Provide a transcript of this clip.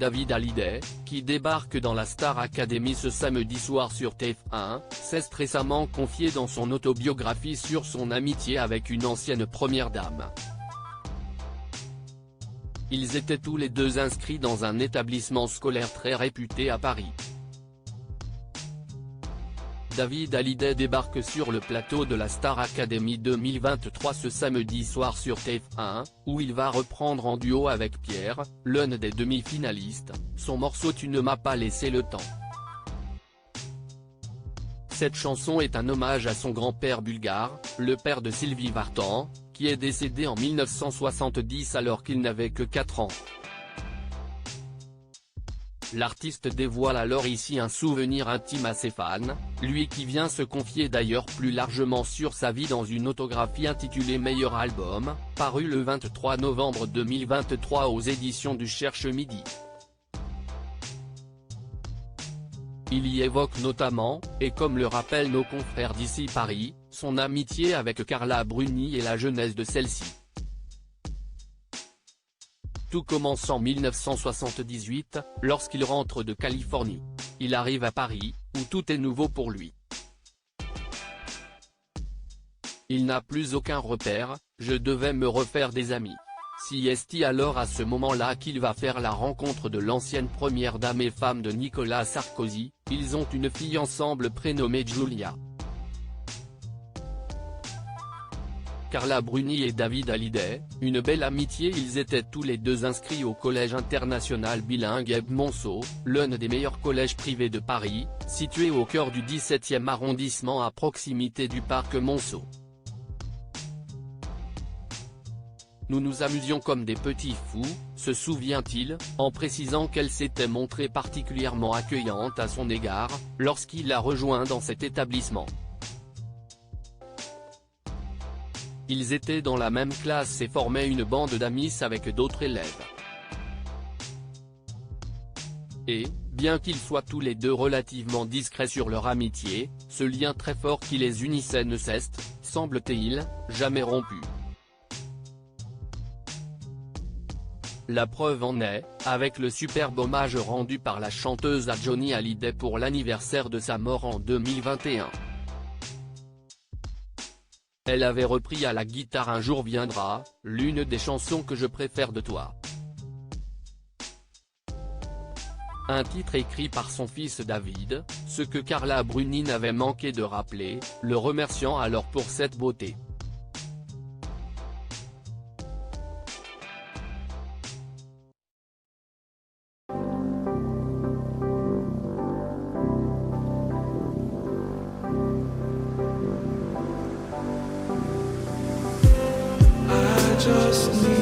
David Hallyday, qui débarque dans la Star Academy ce samedi soir sur TF1, s'est récemment confié dans son autobiographie sur son amitié avec une ancienne première dame. Ils étaient tous les deux inscrits dans un établissement scolaire très réputé à Paris. David Hallyday débarque sur le plateau de la Star Academy 2023 ce samedi soir sur TF1, où il va reprendre en duo avec Pierre, l'un des demi-finalistes, son morceau Tu ne m'as pas laissé le temps. Cette chanson est un hommage à son grand-père bulgare, le père de Sylvie Vartan, qui est décédé en 1970 alors qu'il n'avait que 4 ans. L'artiste dévoile alors ici un souvenir intime à ses fans, lui qui vient se confier d'ailleurs plus largement sur sa vie dans une autographie intitulée Meilleur album, parue le 23 novembre 2023 aux éditions du Cherche Midi. Il y évoque notamment, et comme le rappellent nos confrères d'ici Paris, son amitié avec Carla Bruni et la jeunesse de celle-ci. Tout commence en 1978, lorsqu'il rentre de Californie. Il arrive à Paris, où tout est nouveau pour lui. Il n'a plus aucun repère, je devais me refaire des amis. C'est alors à ce moment-là qu'il va faire la rencontre de l'ancienne première dame et femme de Nicolas Sarkozy, ils ont une fille ensemble prénommée Julia. Carla Bruni et David Hallyday, une belle amitié. Ils étaient tous les deux inscrits au collège international bilingue Ebbe Monceau, l'un des meilleurs collèges privés de Paris, situé au cœur du 17e arrondissement à proximité du parc Monceau. Nous nous amusions comme des petits fous, se souvient-il, en précisant qu'elle s'était montrée particulièrement accueillante à son égard, lorsqu'il l'a rejoint dans cet établissement. Ils étaient dans la même classe et formaient une bande d'amis avec d'autres élèves. Et, bien qu'ils soient tous les deux relativement discrets sur leur amitié, ce lien très fort qui les unissait ne s'est, semble-t-il, jamais rompu. La preuve en est, avec le superbe hommage rendu par la chanteuse à Johnny Hallyday pour l'anniversaire de sa mort en 2021. Elle avait repris à la guitare Un jour viendra, l'une des chansons que je préfère de toi. Un titre écrit par son fils David, ce que Carla Bruni n'avait manqué de rappeler, le remerciant alors pour cette beauté. Just need